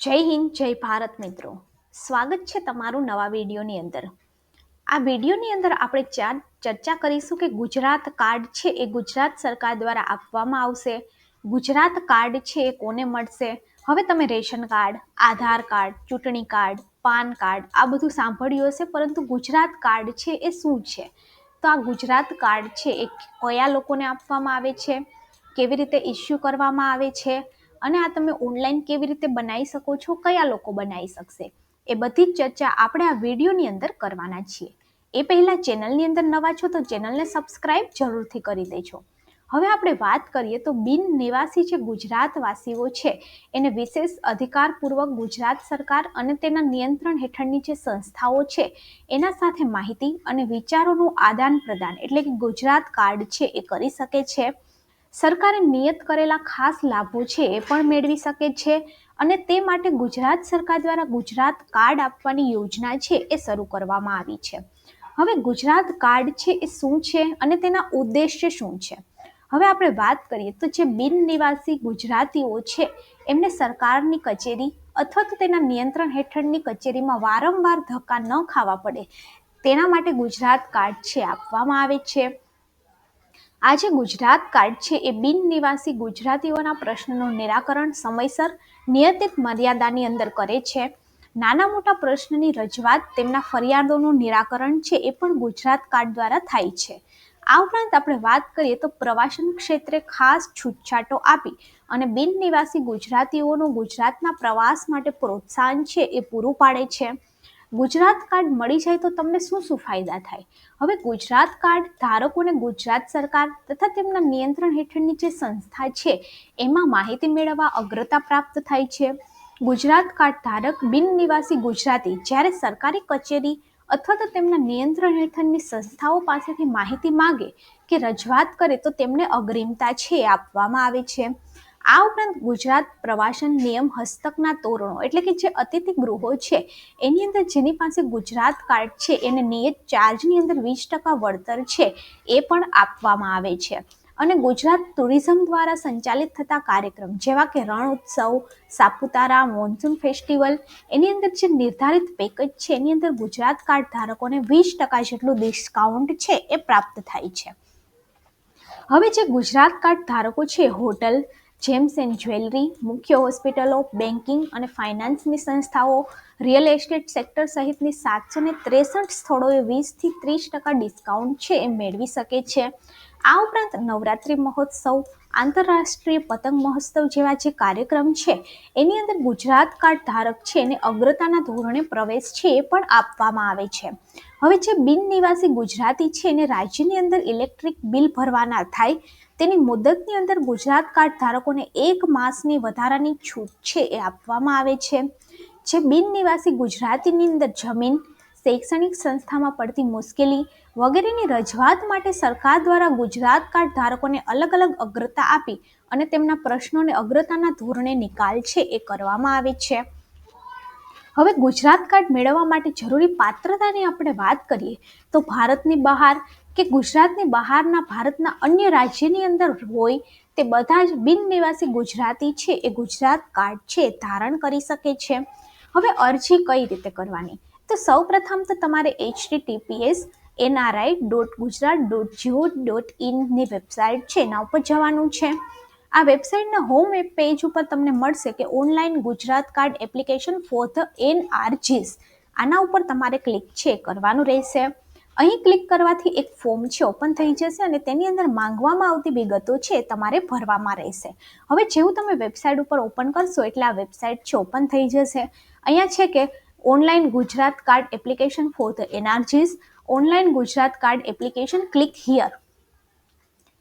જય હિન્દ, જય ભારત મિત્રો. સ્વાગત છે તમારું નવા વિડીયોની અંદર. આ વિડીયોની અંદર આપણે ચર્ચા કરીશું કે ગુજરાત કાર્ડ છે એ ગુજરાત સરકાર દ્વારા આપવામાં આવશે. ગુજરાત કાર્ડ છે એ કોને મળશે? હવે તમે રેશન કાર્ડ, આધાર કાર્ડ, ચૂંટણી કાર્ડ, પાન કાર્ડ આ બધું સાંભળ્યું હશે, પરંતુ ગુજરાત કાર્ડ છે એ શું છે? તો આ ગુજરાત કાર્ડ છે એ કયા લોકોને આપવામાં આવે છે, કેવી રીતે ઇસ્યુ કરવામાં આવે છે, અને આ તમે ઓનલાઈન કેવી રીતે બનાવી શકો છો, કયા લોકો બનાવી શકશે, એ બધી જ ચર્ચા આપણે આ વિડીયોની અંદર કરવાના છીએ. એ પહેલાં ચેનલની અંદર નવા છો તો ચેનલને સબસ્ક્રાઈબ જરૂરથી કરી દેજો. હવે આપણે વાત કરીએ તો બિન નિવાસી જે ગુજરાતવાસીઓ છે એને વિશેષ અધિકારપૂર્વક ગુજરાત સરકાર અને તેના નિયંત્રણ હેઠળની જે સંસ્થાઓ છે એના સાથે માહિતી અને વિચારોનું આદાન પ્રદાન એટલે કે ગુજરાત કાર્ડ છે એ કરી શકે છે. સરકારે નિયત કરેલા ખાસ લાભો છે એ પણ મેળવી શકે છે અને તે માટે ગુજરાત સરકાર દ્વારા ગુજરાત કાર્ડ આપવાની યોજના છે એ શરૂ કરવામાં આવી છે. હવે ગુજરાત કાર્ડ છે એ શું છે અને તેના ઉદ્દેશ્ય શું છે? હવે આપણે વાત કરીએ તો જે બિન નિવાસી ગુજરાતીઓ છે એમને સરકારની કચેરી અથવા તો તેના નિયંત્રણ હેઠળની કચેરીમાં વારંવાર ધક્કા ન ખાવા પડે તેના માટે ગુજરાત કાર્ડ છે આપવામાં આવે છે. આ જે ગુજરાત કાર્ડ છે એ બિન નિવાસી ગુજરાતીઓના પ્રશ્નનું નિરાકરણ સમયસર નિયતિત મર્યાદાની અંદર કરે છે. નાના મોટા પ્રશ્નની રજૂઆત તેમના ફરિયાદોનું નિરાકરણ છે એ પણ ગુજરાત કાર્ડ દ્વારા થાય છે. આ ઉપરાંત આપણે વાત કરીએ તો પ્રવાસન ક્ષેત્રે ખાસ છૂટછાટો આપી અને બિન નિવાસી ગુજરાતીઓનું ગુજરાતના પ્રવાસ માટે પ્રોત્સાહન છે એ પૂરું પાડે છે. ગુજરાત કાર્ડ મળી જાય તો તમને શું શું ફાયદા થાય? હવે ગુજરાત કાર્ડ ધારકોને ગુજરાત સરકાર તથા તેમના નિયંત્રણ હેઠળની જે સંસ્થા છે એમાં માહિતી મેળવવા અગ્રતા પ્રાપ્ત થાય છે. ગુજરાત કાર્ડ ધારક બિન નિવાસી ગુજરાતી જ્યારે સરકારી કચેરી અથવા તો તેમના નિયંત્રણ હેઠળની સંસ્થાઓ પાસેથી માહિતી માંગે કે રજૂઆત કરે તો તેમને અગ્રિમતા છે આપવામાં આવે છે. આ ઉપરાંત ગુજરાત પ્રવાસન નિયમ હસ્તકના તોરણો એટલે કે જે અતિથિ ગૃહો છે એની અંદર જેની પાસે ગુજરાત કાર્ડ છે એને નિયત ચાર્જની અંદર 20% વળતર છે એ પણ આપવામાં આવે છે. અને ગુજરાત ટુરિઝમ દ્વારા સંચાલિત થતા કાર્યક્રમ જેવા કે રણ ઉત્સવ, સાપુતારા મોન્સૂન ફેસ્ટિવલ એની અંદર જે નિર્ધારિત પેકેજ છે એની અંદર ગુજરાત કાર્ડ ધારકોને 20% જેટલું ડિસ્કાઉન્ટ છે એ પ્રાપ્ત થાય છે. હવે જે ગુજરાત કાર્ડ ધારકો છે હોટલ, જેમ્સ એન્ડ જ્વેલરી, મુખ્ય હોસ્પિટલો, બેન્કિંગ અને ફાઇનાન્સની સંસ્થાઓ, રિયલ એસ્ટેટ સેક્ટર સહિતની 763 સ્થળોએ 20થી 30% ડિસ્કાઉન્ટ છે એ મેળવી શકે છે. આ ઉપરાંત નવરાત્રિ મહોત્સવ, આંતરરાષ્ટ્રીય પતંગ મહોત્સવ જેવા જે કાર્યક્રમ છે એની અંદર ગુજરાત કાર્ડ ધારક છે એને અગ્રતાના ધોરણે પ્રવેશ છે એ પણ આપવામાં આવે છે. હવે જે બિન નિવાસી ગુજરાતી છે એને રાજ્યની અંદર ઇલેક્ટ્રિક બિલ ભરવાના થાય તેની મુદતની અંદર ગુજરાત કાર્ડ ધારકોને 1 માસની વધારાની છૂટ છે એ આપવામાં આવે છે. જે બિન નિવાસી ગુજરાતીની અંદર જમીન, શૈક્ષણિક સંસ્થામાં પડતી મુશ્કેલી વગેરેની રજૂઆત માટે સરકાર દ્વારા ગુજરાત કાર્ડ ધારકોને અલગ અલગ અગ્રતા આપી અને તેમના પ્રશ્નોને અગ્રતાના ધોરણે નિકાલ છે એ કરવામાં આવે છે. હવે ગુજરાત કાર્ડ મેળવવા માટે જરૂરી પાત્રતાની આપણે વાત કરીએ તો ભારતની બહાર કે ગુજરાતની બહારના ભારતના અન્ય રાજ્યની અંદર હોય તે બધા જ બિન નિવાસી ગુજરાતી છે એ ગુજરાત કાર્ડ છે ધારણ કરી શકે છે. હવે અરજી કઈ રીતે કરવાની? તો સૌપ્રથમ તો તમારે https://nri.gujarat.go.in ની વેબસાઇટ છે એના ઉપર જવાનું છે. આ વેબસાઇટના હોમ પેજ ઉપર તમને મળશે કે online Gujarat card application for the NRGs. આના ઉપર તમારે ક્લિક છે કરવાનું રહેશે. અહીં ક્લિક કરવાથી એક ફોર્મ છે ઓપન થઈ જશે અને તેની અંદર માંગવામાં આવતી વિગતો છે તમારે ભરવામાં રહેશે. હવે જેવું તમે વેબસાઇટ ઉપર ઓપન કરશો એટલે આ વેબસાઇટ છે ઓપન થઈ જશે. અહીંયા છે કે online Gujarat card application for the NRGs, online Gujarat card application, click here.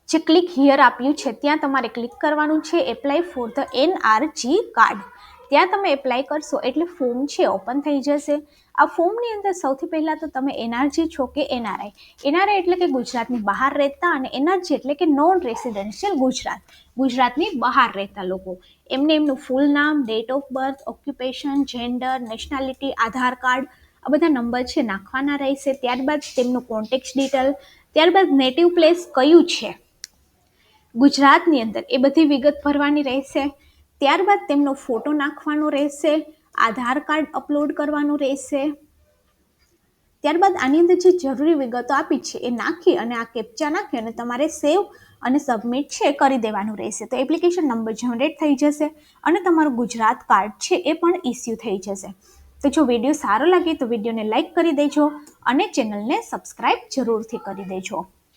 જે ક્લિક હિયર આપ્યું છે ત્યાં તમારે ક્લિક કરવાનું છે apply for the NRG card. ત્યાં તમે એપ્લાય કરશો એટલે ફોર્મ છે ઓપન થઈ જશે. આ ફોર્મની અંદર સૌથી પહેલાં તો તમે NRG છો કે NRI. NRI એટલે કે ગુજરાતની બહાર રહેતા અને NRG એટલે કે નોન રેસિડેન્શિયલ ગુજરાતની બહાર રહેતા લોકો. એમનું ફૂલ નામ, date of birth, occupation, gender, nationality, Aadhaar card આ બધા નંબર છે નાખવાના રહેશે. ત્યારબાદ તેમનું કોન્ટેક્ટ ડિટેલ, ત્યારબાદ નેટિવ પ્લેસ કયું છે ગુજરાતની અંદર એ બધી વિગત ભરવાની રહેશે. ત્યારબાદ તેમનો ફોટો નાખવાનો રહેશે, આધાર કાર્ડ અપલોડ કરવાનું રહેશે. ત્યારબાદ આની અંદર જે જરૂરી વિગતો આપી છે એ નાખી અને આ કેપ્ચા નાખી અને તમારે સેવ અને સબમિટ છે કરી દેવાનું રહેશે. તો એપ્લિકેશન નંબર જનરેટ થઈ જશે અને તમારું ગુજરાત કાર્ડ છે એ પણ ઇસ્યુ થઈ જશે. તો જો વિડીયો સારો લાગે તો વિડીયોને લાઇક કરી દેજો અને ચેનલને સબસ્ક્રાઇબ જરૂરથી કરી દેજો.